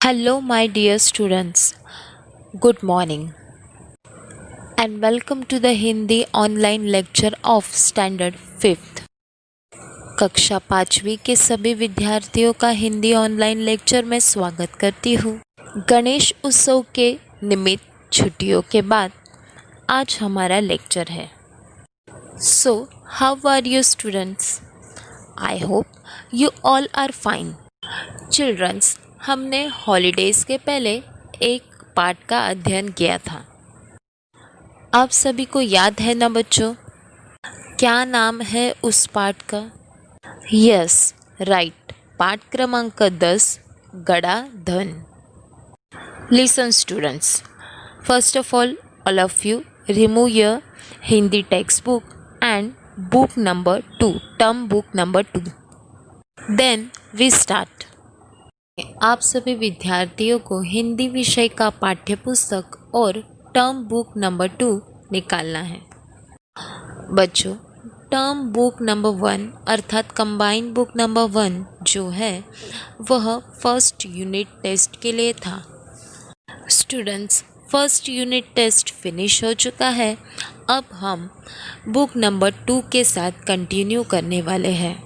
Hello, my dear students. Good morning and welcome to the Hindi online lecture of Standard 5th. कक्षा 5वीं के सभी विद्यार्थियों का हिंदी ऑनलाइन लेक्चर में स्वागत करती हूँ। गणेश उत्सव के निमित्त छुट्टियों के बाद आज हमारा लेक्चर है। So, how are you students? I hope you all are fine. Childrens, हमने हॉलीडेज़ के पहले एक पाठ का अध्ययन किया था। आप सभी को याद है ना बच्चों? क्या नाम है उस पाठ का? यस, राइट, पाठ क्रमांक 10 गड़ा धन। Listen students, first of all of you remove your Hindi textbook and book number 2, term book number 2. Then we start. आप सभी विद्यार्थियों को हिंदी विषय का पाठ्य पुस्तक और टर्म बुक नंबर 2 निकालना है। बच्चों, टर्म बुक नंबर 1 अर्थात कंबाइंड बुक नंबर 1 जो है वह फर्स्ट यूनिट टेस्ट के लिए था। Students, first unit test finish हो चुका है। अब हम बुक नंबर 2 के साथ कंटिन्यू करने वाले हैं।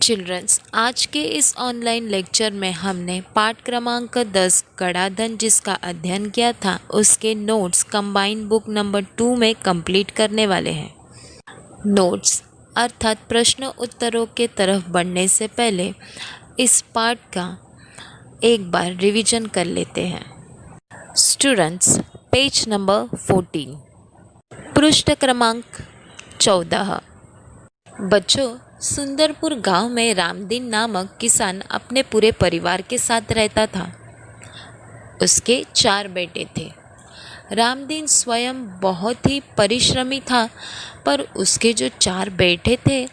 चिल्ड्रंस, आज के इस ऑनलाइन लेक्चर में हमने पाठ क्रमांक 10 गड़ाधन जिसका अध्ययन किया था उसके नोट्स कंबाइंड बुक नंबर 2 में कंप्लीट करने वाले हैं। नोट्स अर्थात प्रश्न उत्तरों के तरफ बढ़ने से पहले इस पाठ का एक बार रिवीजन कर लेते हैं। स्टूडेंट्स, पेज नंबर 14, पृष्ठ क्रमांक 14। बच्चों, सुंदरपुर गांव में रामदीन नामक किसान अपने पूरे परिवार के साथ रहता था। उसके 4 बेटे थे। रामदीन स्वयं बहुत ही परिश्रमी था, पर उसके जो 4 बेटे थे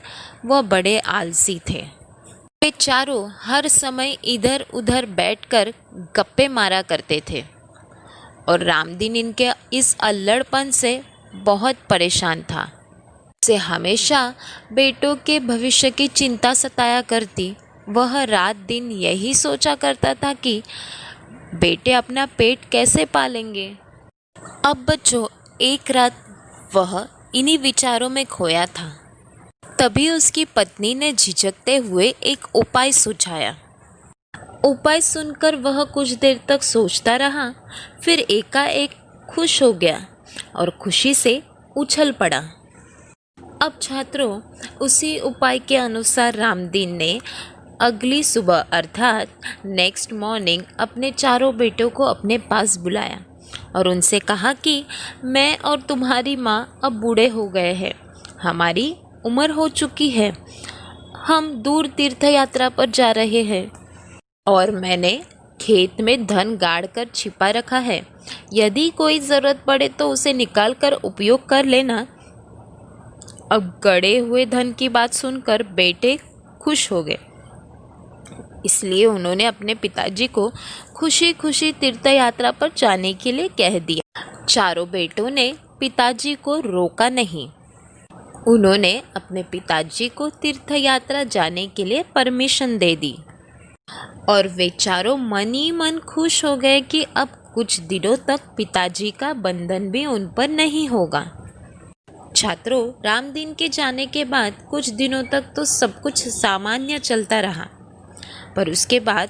वह बड़े आलसी थे। वे चारों हर समय इधर उधर बैठकर गप्पे मारा करते थे और रामदीन इनके इस अल्लड़पन से बहुत परेशान था। उसे हमेशा बेटों के भविष्य की चिंता सताया करती। वह रात दिन यही सोचा करता था कि बेटे अपना पेट कैसे पालेंगे। अब बच्चों, एक रात वह इन्हीं विचारों में खोया था। तभी उसकी पत्नी ने झिझकते हुए एक उपाय सुझाया। उपाय सुनकर वह कुछ देर तक सोचता रहा, फिर एकाएक खुश हो गया और खुशी से उछल पड़ा। अब छात्रों, उसी उपाय के अनुसार रामदीन ने अगली सुबह अर्थात नेक्स्ट मॉर्निंग अपने चारों बेटों को अपने पास बुलाया और उनसे कहा कि मैं और तुम्हारी माँ अब बूढ़े हो गए हैं, हमारी उम्र हो चुकी है, हम दूर तीर्थ यात्रा पर जा रहे हैं और मैंने खेत में धन गाड़ कर छिपा रखा है। यदि कोई ज़रूरत पड़े तो उसे निकाल कर उपयोग कर लेना। अब गड़े हुए धन की बात सुनकर बेटे खुश हो गए, इसलिए उन्होंने अपने पिताजी को खुशी खुशी तीर्थ यात्रा पर जाने के लिए कह दिया। चारों बेटों ने पिताजी को रोका नहीं। उन्होंने अपने पिताजी को तीर्थ यात्रा जाने के लिए परमिशन दे दी और वे चारों मन ही मन खुश हो गए कि अब कुछ दिनों तक पिताजी का बंधन भी उन पर नहीं होगा। छात्रों, रामदीन के जाने के बाद कुछ दिनों तक तो सब कुछ सामान्य चलता रहा, पर उसके बाद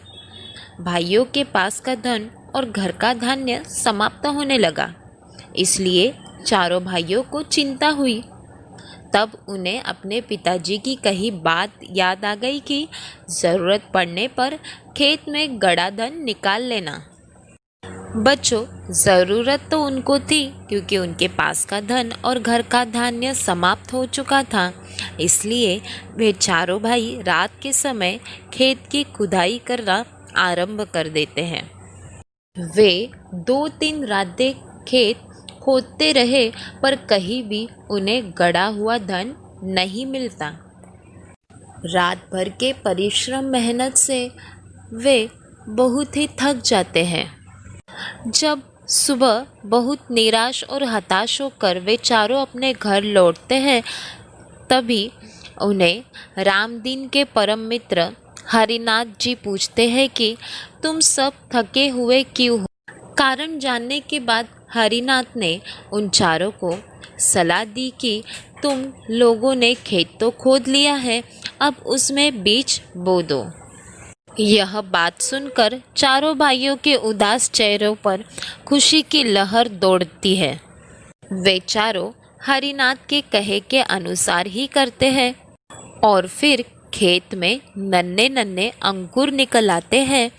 भाइयों के पास का धन और घर का धान्य समाप्त होने लगा। इसलिए चारों भाइयों को चिंता हुई। तब उन्हें अपने पिताजी की कही बात याद आ गई कि ज़रूरत पड़ने पर खेत में गड़ा धन निकाल लेना। बच्चों, ज़रूरत तो उनको थी क्योंकि उनके पास का धन और घर का धान्य समाप्त हो चुका था। इसलिए वे चारों भाई रात के समय खेत की खुदाई करना आरंभ कर देते हैं। वे 2-3 रातें खेत खोदते रहे, पर कहीं भी उन्हें गड़ा हुआ धन नहीं मिलता। रात भर के परिश्रम मेहनत से वे बहुत ही थक जाते हैं। जब सुबह बहुत निराश और हताश होकर वे चारों अपने घर लौटते हैं, तभी उन्हें रामदीन के परम मित्र हरिनाथ जी पूछते हैं कि तुम सब थके हुए क्यों हो। कारण जानने के बाद हरिनाथ ने उन चारों को सलाह दी कि तुम लोगों ने खेत तो खोद लिया है, अब उसमें बीज बो दो। यह बात सुनकर चारों भाइयों के उदास चेहरों पर खुशी की लहर दौड़ती है। वे चारों हरिनाथ के कहे के अनुसार ही करते हैं और फिर खेत में नन्हे नन्हे अंकुर निकल आते हैं।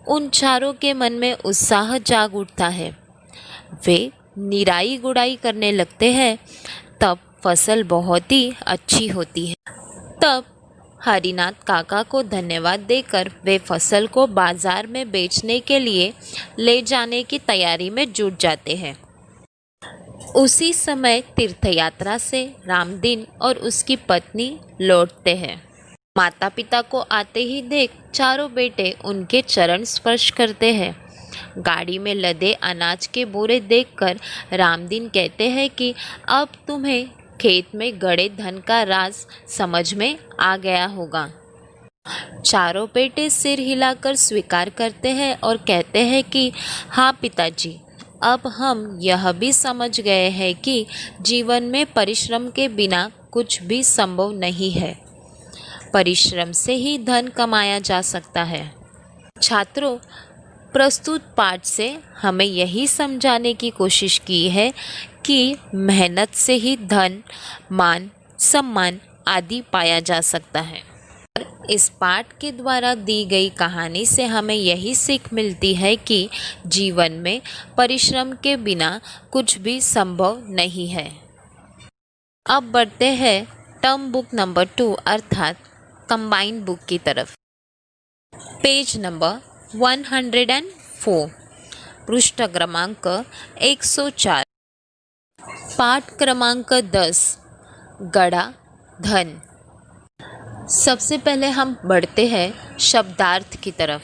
उन चारों के मन में उत्साह जाग उठता है। वे निराई गुड़ाई करने लगते हैं। तब फसल बहुत ही अच्छी होती है। तब हरिनाथ काका को धन्यवाद देकर वे फसल को बाजार में बेचने के लिए ले जाने की तैयारी में जुट जाते हैं। उसी समय तीर्थयात्रा से रामदीन और उसकी पत्नी लौटते हैं। माता पिता को आते ही देख चारों बेटे उनके चरण स्पर्श करते हैं। गाड़ी में लदे अनाज के बोरे देखकर रामदीन कहते हैं कि अब तुम्हें खेत में गड़े धन का राज समझ में आ गया होगा। चारों बेटे सिर हिलाकर स्वीकार करते हैं और कहते हैं कि हाँ पिताजी, अब हम यह भी समझ गए हैं कि जीवन में परिश्रम के बिना कुछ भी संभव नहीं है। परिश्रम से ही धन कमाया जा सकता है। छात्रों, प्रस्तुत पाठ से हमें यही समझाने की कोशिश की है कि मेहनत से ही धन, मान, सम्मान आदि पाया जा सकता है। इस पाठ के द्वारा दी गई कहानी से हमें यही सीख मिलती है कि जीवन में परिश्रम के बिना कुछ भी संभव नहीं है। अब बढ़ते हैं टर्म बुक नंबर 2 अर्थात कंबाइंड बुक की तरफ। पेज नंबर 104, पृष्ठ क्रमांक 104, पाठ क्रमांक 10, गड़ा धन। सबसे पहले हम बढ़ते हैं शब्दार्थ की तरफ।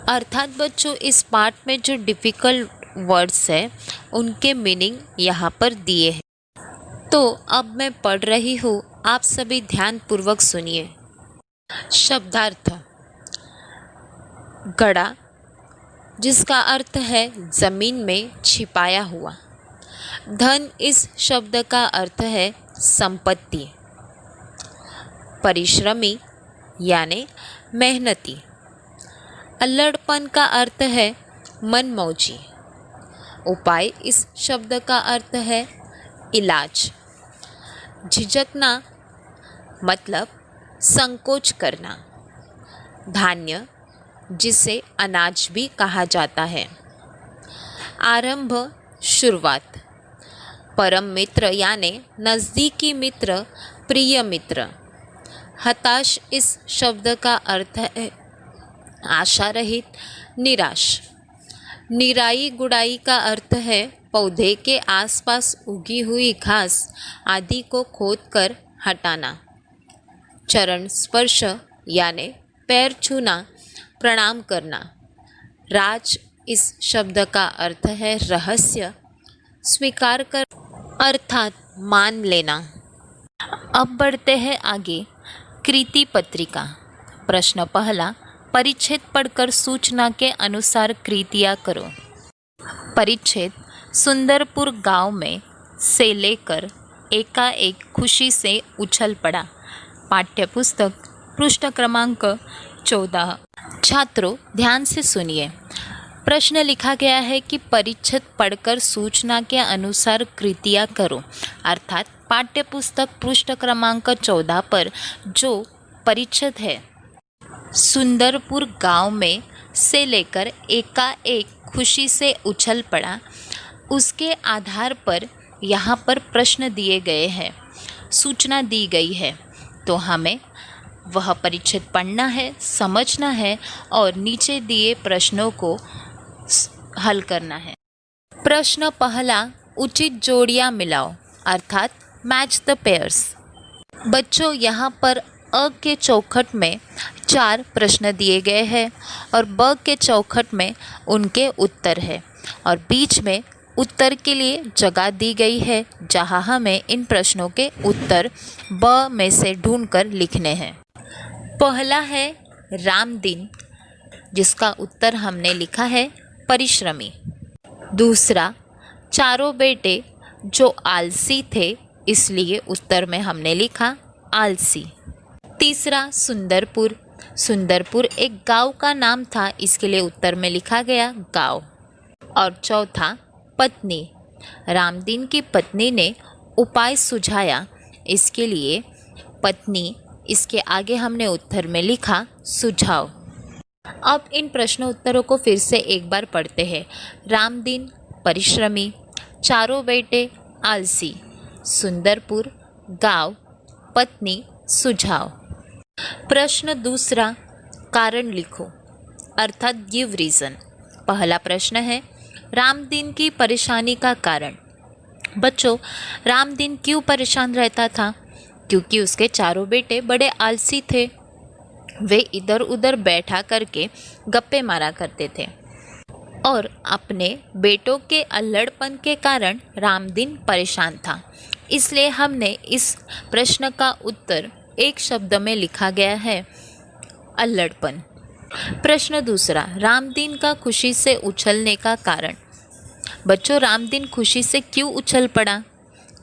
अर्थात बच्चों, इस पाठ में जो डिफ़िकल्ट वर्ड्स है उनके मीनिंग यहाँ पर दिए हैं। तो अब मैं पढ़ रही हूँ, आप सभी ध्यानपूर्वक सुनिए। शब्दार्थ। गड़ा, जिसका अर्थ है ज़मीन में छिपाया हुआ। धन, इस शब्द का अर्थ है संपत्ति। परिश्रमी यानी मेहनती। अल्लड़पन का अर्थ है मनमौजी। उपाय, इस शब्द का अर्थ है इलाज। झिझकना मतलब संकोच करना। धान्य, जिसे अनाज भी कहा जाता है। आरंभ, शुरुआत। परम मित्र यानी नज़दीकी मित्र, प्रिय मित्र। हताश, इस शब्द का अर्थ है आशा रहित, निराश। निराई गुड़ाई का अर्थ है पौधे के आसपास उगी हुई घास आदि को खोदकर हटाना। चरण स्पर्श यानी पैर छूना, प्रणाम करना। राज, इस शब्द का अर्थ है रहस्य, स्वीकार कर अर्थात मान लेना। अब बढ़ते हैं आगे। कृति पत्रिका। प्रश्न पहला, परिच्छेद पढ़कर सूचना के अनुसार कृतियाँ करो। परिच्छेद, सुंदरपुर गांव में से लेकर एकाएक खुशी से उछल पड़ा। पाठ्यपुस्तक, पृष्ठ क्रमांक 14। छात्रों, ध्यान से सुनिए। प्रश्न लिखा गया है कि परिच्छेद पढ़कर सूचना के अनुसार कृतियाँ करो। अर्थात पाठ्यपुस्तक पृष्ठ क्रमांक 14 पर जो परिच्छेद है, सुंदरपुर गांव में से लेकर एकाएक खुशी से उछल पड़ा, उसके आधार पर यहाँ पर प्रश्न दिए गए हैं, सूचना दी गई है। तो हमें वह परिच्छेद पढ़ना है, समझना है और नीचे दिए प्रश्नों को हल करना है। प्रश्न पहला, उचित जोड़ियाँ मिलाओ अर्थात मैच द पेयर्स। बच्चों, यहाँ पर अ के चौखट में 4 प्रश्न दिए गए हैं और ब के चौखट में उनके उत्तर है और बीच में उत्तर के लिए जगह दी गई है जहाँ हमें इन प्रश्नों के उत्तर ब में से ढूंढकर लिखने हैं। पहला है राम दिन, जिसका उत्तर हमने लिखा है परिश्रमी। दूसरा, चारों बेटे जो आलसी थे, इसलिए उत्तर में हमने लिखा आलसी। तीसरा, सुंदरपुर, सुंदरपुर एक गांव का नाम था, इसके लिए उत्तर में लिखा गया गांव। और चौथा, पत्नी, रामदीन की पत्नी ने उपाय सुझाया, इसके लिए पत्नी, इसके आगे हमने उत्तर में लिखा सुझाव। अब इन प्रश्न उत्तरों को फिर से एक बार पढ़ते हैं। रामदीन परिश्रमी, चारों बेटे आलसी, सुंदरपुर गांव, पत्नी सुझाव। प्रश्न दूसरा, कारण लिखो, अर्थात गिव रीज़न। पहला प्रश्न है रामदीन की परेशानी का कारण। बच्चों, रामदीन क्यों परेशान रहता था? क्योंकि उसके चारों बेटे बड़े आलसी थे। वे इधर उधर बैठा करके गप्पे मारा करते थे और अपने बेटों के अल्लड़पन के कारण रामदीन परेशान था। इसलिए हमने इस प्रश्न का उत्तर एक शब्द में लिखा गया है, अल्लड़पन। प्रश्न दूसरा, रामदीन का खुशी से उछलने का कारण। बच्चों, रामदीन खुशी से क्यों उछल पड़ा?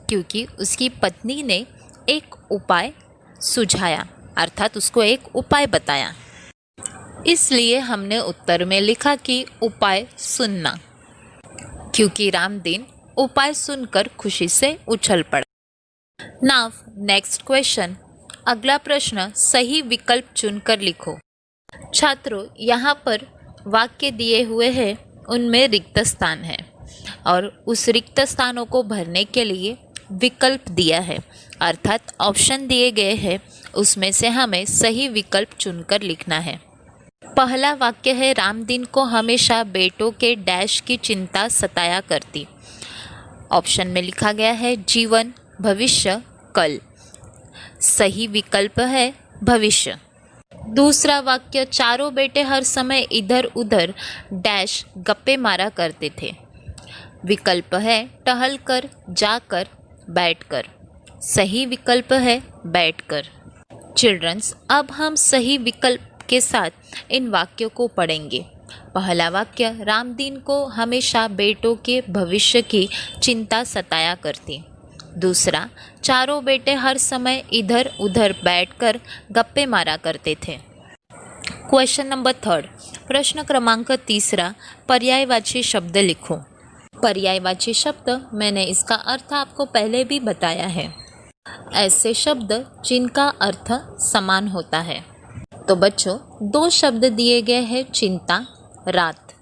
क्योंकि उसकी पत्नी ने एक उपाय सुझाया, अर्थात उसको एक उपाय बताया। इसलिए हमने उत्तर में लिखा कि उपाय सुनना, क्योंकि रामदीन उपाय सुनकर खुशी से उछल पड़ा। नाउ नेक्स्ट क्वेश्चन, अगला प्रश्न सही विकल्प चुनकर लिखो। छात्रों, यहाँ पर वाक्य दिए हुए हैं, उनमें रिक्त स्थान है और उस रिक्त स्थानों को भरने के लिए विकल्प दिया है, अर्थात ऑप्शन दिए गए हैं, उसमें से हमें सही विकल्प चुनकर लिखना है। पहला वाक्य है रामदीन को हमेशा बेटों के डैश की चिंता सताया करती। ऑप्शन में लिखा गया है जीवन, भविष्य, कल। सही विकल्प है भविष्य। दूसरा वाक्य, चारों बेटे हर समय इधर उधर डैश गप्पे मारा करते थे। विकल्प है टहलकर, जाकर, बैठकर। सही विकल्प है बैठकर। चिल्ड्रंस, अब हम सही विकल्प के साथ इन वाक्यों को पढ़ेंगे। पहला वाक्य, रामदीन को हमेशा बेटों के भविष्य की चिंता सताया करती। दूसरा, चारों बेटे हर समय इधर उधर बैठकर गप्पे मारा करते थे। क्वेश्चन नंबर थर्ड, प्रश्न क्रमांक तीसरा, पर्यायवाची शब्द लिखो। पर्यायवाची शब्द, मैंने इसका अर्थ आपको पहले भी बताया है। ऐसे शब्द जिनका अर्थ समान होता है। तो बच्चों, दो शब्द दिए गए हैं, चिंता, रात,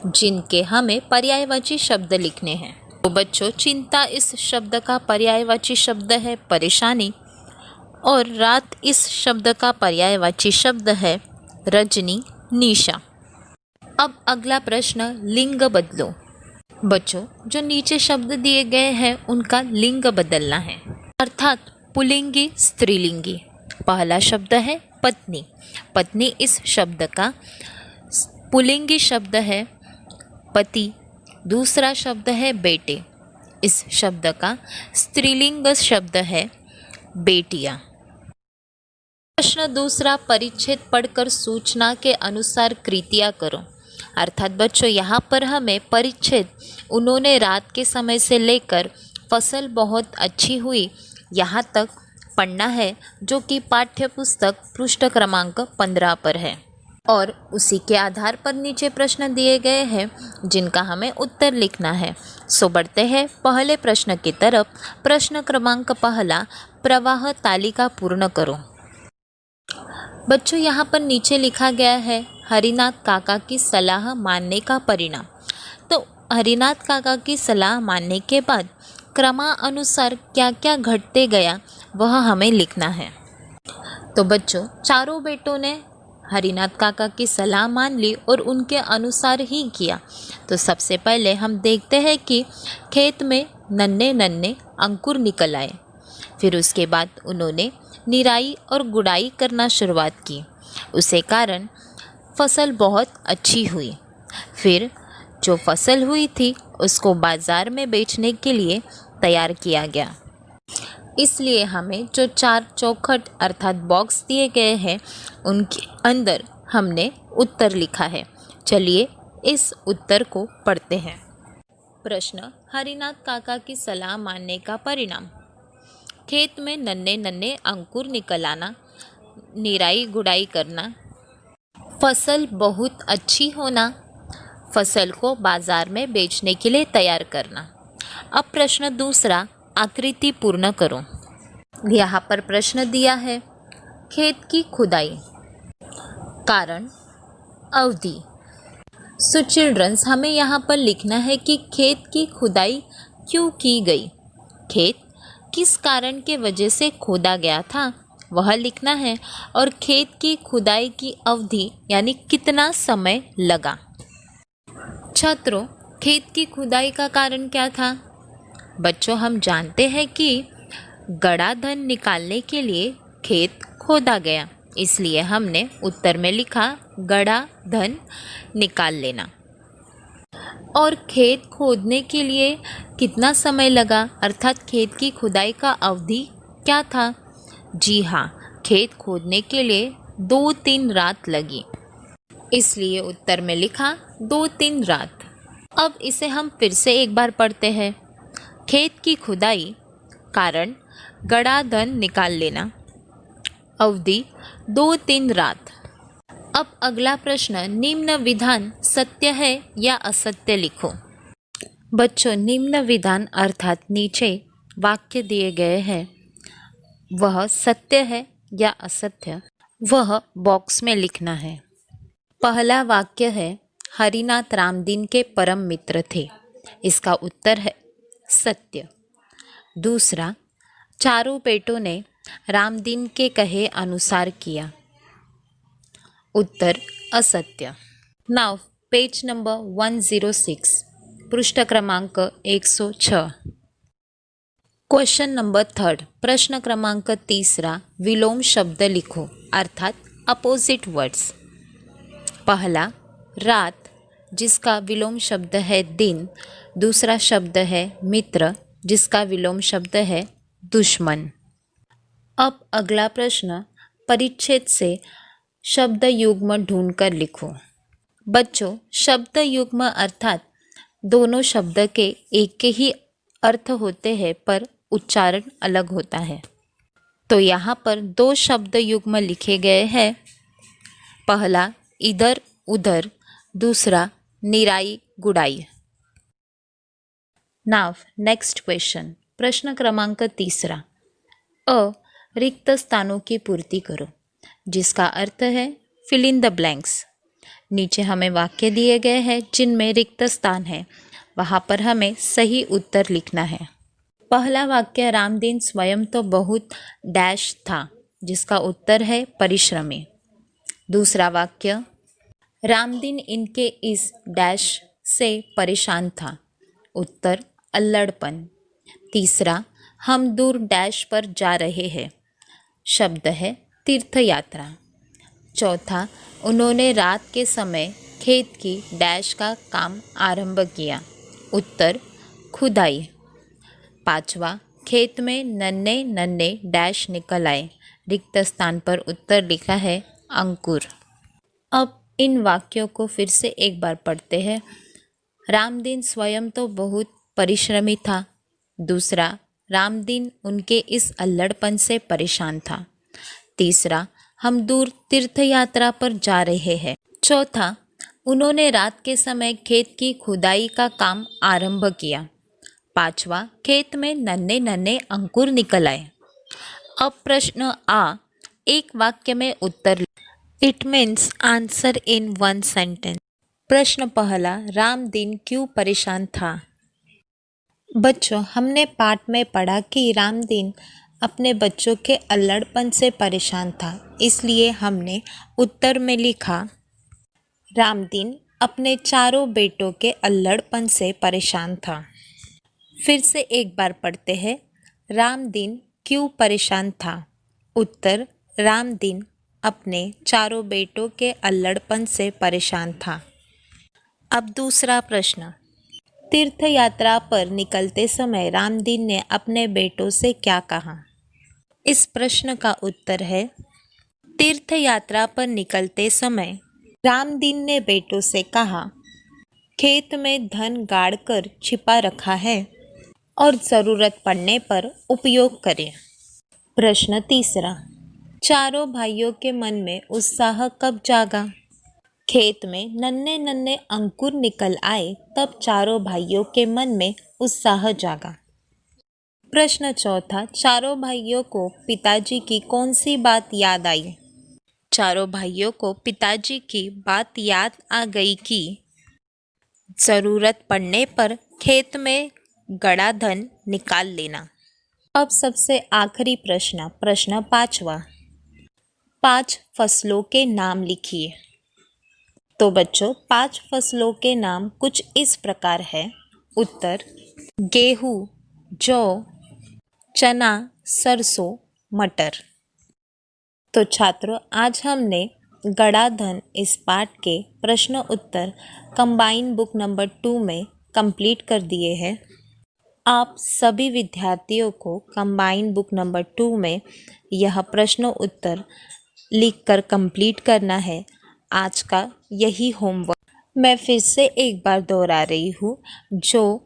जिनके हमें पर्यायवाची शब्द लिखने हैं। तो बच्चों, चिंता इस शब्द का पर्यायवाची शब्द है परेशानी और रात इस शब्द का पर्यायवाची शब्द है रजनी, निशा। अब अगला प्रश्न, लिंग बदलो। बच्चों, जो नीचे शब्द दिए गए हैं उनका लिंग बदलना है, अर्थात पुल्लिंगी, स्त्रीलिंगी। पहला शब्द है पत्नी। पत्नी इस शब्द का पुल्लिंगी शब्द है पति। दूसरा शब्द है बेटे। इस शब्द का स्त्रीलिंग शब्द है बेटियां। प्रश्न दूसरा, परिच्छेद पढ़कर सूचना के अनुसार कृतियाँ करो। अर्थात बच्चों, यहाँ पर हमें परिच्छेद, उन्होंने रात के समय से लेकर फसल बहुत अच्छी हुई यहाँ तक पढ़ना है, जो कि पाठ्य पुस्तक पृष्ठ क्रमांक 15 पर है और उसी के आधार पर नीचे प्रश्न दिए गए हैं जिनका हमें उत्तर लिखना है। सो बढ़ते हैं पहले प्रश्न की तरफ। प्रश्न क्रमांक पहला, प्रवाह तालिका पूर्ण करो। बच्चों, यहाँ पर नीचे लिखा गया है हरिनाथ काका की सलाह मानने का परिणाम। तो हरिनाथ काका की सलाह मानने के बाद क्रमानुसार क्या क्या घटते गया वह हमें लिखना है। तो बच्चों, चारों बेटों ने हरिनाथ काका की सलाह मान ली और उनके अनुसार ही किया। तो सबसे पहले हम देखते हैं कि खेत में नन्हे नन्हे अंकुर निकल आए। फिर उसके बाद उन्होंने निराई और गुड़ाई करना शुरुआत की, उसे कारण फसल बहुत अच्छी हुई। फिर जो फसल हुई थी उसको बाज़ार में बेचने के लिए तैयार किया गया। इसलिए हमें जो 4 चौखट अर्थात बॉक्स दिए गए हैं उनके अंदर हमने उत्तर लिखा है। चलिए इस उत्तर को पढ़ते हैं। प्रश्न, हरिनाथ काका की सलाह मानने का परिणाम। खेत में नन्हे नन्हे अंकुर निकल आना, निराई गुड़ाई करना, फसल बहुत अच्छी होना, फसल को बाजार में बेचने के लिए तैयार करना। अब प्रश्न दूसरा, आकृति पूर्ण करो। यहाँ पर प्रश्न दिया है, खेत की खुदाई, कारण, अवधि। सो चिल्ड्रंस, हमें यहाँ पर लिखना है कि खेत की खुदाई क्यों की गई, खेत किस कारण के वजह से खोदा गया था वह लिखना है, और खेत की खुदाई की अवधि यानी कितना समय लगा। छात्रों, खेत की खुदाई का कारण क्या था? बच्चों, हम जानते हैं कि गड़ा धन निकालने के लिए खेत खोदा गया, इसलिए हमने उत्तर में लिखा गड़ा धन निकाल लेना। और खेत खोदने के लिए कितना समय लगा, अर्थात खेत की खुदाई का अवधि क्या था? जी हाँ, खेत खोदने के लिए 2-3 रात लगी, इसलिए उत्तर में लिखा 2-3 रात। अब इसे हम फिर से एक बार पढ़ते हैं। खेत की खुदाई, कारण गड़ा धन निकाल लेना, अवधि 2-3 रात। अब अगला प्रश्न, निम्न विधान सत्य है या असत्य लिखो। बच्चों, निम्न विधान अर्थात नीचे वाक्य दिए गए हैं, वह सत्य है या असत्य, वह बॉक्स में लिखना है। पहला वाक्य है, हरिनाथ रामदीन के परम मित्र थे, इसका उत्तर है सत्य। दूसरा, चारों बेटों ने रामदीन के कहे अनुसार किया, उत्तर असत्य। नाउ पेज नंबर 106, पृष्ठ क्रमांक 106। क्वेश्चन नंबर 3, प्रश्न क्रमांक 3, विलोम शब्द लिखो अर्थात अपोजिट वर्ड्स। पहला, रात, जिसका विलोम शब्द है दिन। दूसरा शब्द है मित्र, जिसका विलोम शब्द है दुश्मन। अब अगला प्रश्न, परिच्छेद से शब्द युग्म ढूंढकर लिखो। बच्चों, शब्द युग्म अर्थात दोनों शब्द के एक के ही अर्थ होते हैं पर उच्चारण अलग होता है। तो यहाँ पर 2 शब्द युग्म लिखे गए हैं। पहला इधर उधर, दूसरा निराई गुड़ाई। नाउ नेक्स्ट क्वेश्चन, प्रश्न क्रमांक 3, रिक्त स्थानों की पूर्ति करो, जिसका अर्थ है फिल इन द ब्लैंक्स। नीचे हमें वाक्य दिए गए हैं जिनमें रिक्त स्थान है, वहाँ पर हमें सही उत्तर लिखना है। पहला वाक्य, रामदीन स्वयं तो बहुत डैश था, जिसका उत्तर है परिश्रमी। दूसरा वाक्य, रामदीन इनके इस डैश से परेशान था, उत्तर अल्लड़पन। तीसरा, हम दूर डैश पर जा रहे हैं, शब्द है तीर्थ यात्रा। चौथा, उन्होंने रात के समय खेत की डैश का काम आरंभ किया, उत्तर खुदाई। पांचवा, खेत में नन्हे नन्हे डैश निकल आए, रिक्त स्थान पर उत्तर लिखा है अंकुर। अब इन वाक्यों को फिर से एक बार पढ़ते हैं। रामदीन स्वयं तो बहुत परिश्रमी था। दूसरा, रामदीन उनके इस अल्लड़पन से परेशान था। तीसरा, हम दूर तीर्थ यात्रा पर जा रहे हैं। चौथा, उन्होंने रात के समय खेत की खुदाई का काम आरंभ किया। पांचवा, खेत में नन्हे नन्हे अंकुर निकल आए। अब प्रश्न आ, एक वाक्य में उत्तर। It means answer in 1 sentence. प्रश्न पहला, रामदीन क्यों परेशान था? बच्चों, हमने पाठ में पढ़ा कि रामदीन अपने बच्चों के अल्लड़पन से परेशान था, इसलिए हमने उत्तर में लिखा रामदीन अपने चारों बेटों के अल्लड़पन से परेशान था। फिर से एक बार पढ़ते हैं। रामदीन क्यों परेशान था? उत्तर, रामदीन अपने चारों बेटों के अल्लड़पन से परेशान था। अब दूसरा प्रश्न, तीर्थ यात्रा पर निकलते समय रामदीन ने अपने बेटों से क्या कहा? इस प्रश्न का उत्तर है, तीर्थ यात्रा पर निकलते समय रामदीन ने बेटों से कहा, खेत में धन गाड़कर छिपा रखा है और ज़रूरत पड़ने पर उपयोग करें। प्रश्न तीसरा, चारों भाइयों के मन में उत्साह कब जागा? खेत में नन्हे नन्हे अंकुर निकल आए तब चारों भाइयों के मन में उत्साह जागा। प्रश्न चौथा, चारों भाइयों को पिताजी की कौन सी बात याद आई? चारों भाइयों को पिताजी की बात याद आ गई कि ज़रूरत पड़ने पर खेत में गड़ा धन निकाल लेना। अब सबसे आखिरी प्रश्न, प्रश्न पांचवा, 5 फसलों के नाम लिखिए। तो बच्चों, 5 फसलों के नाम कुछ इस प्रकार है। उत्तर, गेहूँ, जौ, चना, सरसों, मटर। तो छात्रों, आज हमने गड़ा धन इस पाठ के प्रश्न उत्तर कंबाइन बुक नंबर 2 में कंप्लीट कर दिए हैं। आप सभी विद्यार्थियों को कंबाइन बुक नंबर 2 में यह प्रश्न उत्तर लिखकर कंप्लीट करना है। आज का यही होमवर्क मैं फिर से एक बार दोहरा रही हूँ। जो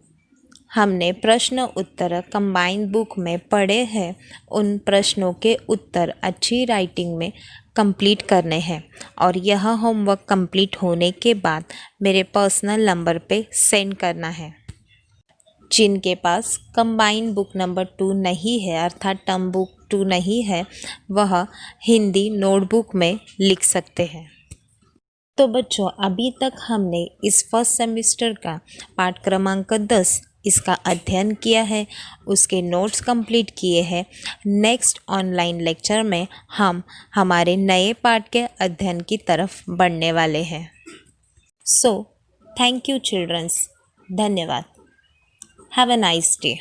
हमने प्रश्न उत्तर कंबाइन बुक में पढ़े हैं, उन प्रश्नों के उत्तर अच्छी राइटिंग में कंप्लीट करने हैं और यह होमवर्क कंप्लीट होने के बाद मेरे पर्सनल नंबर पे सेंड करना है। जिनके पास कंबाइन बुक नंबर 2 नहीं है, अर्थात टर्म बुक 2 नहीं है, वह हिंदी नोटबुक में लिख सकते हैं। तो बच्चों, अभी तक हमने इस फर्स्ट सेमेस्टर का पाठ क्रमांक 10 इसका अध्ययन किया है, उसके नोट्स कंप्लीट किए हैं। नेक्स्ट ऑनलाइन लेक्चर में हम हमारे नए पाठ के अध्ययन की तरफ बढ़ने वाले हैं। सो थैंक यू चिल्ड्रंस, धन्यवाद। Have a nice day.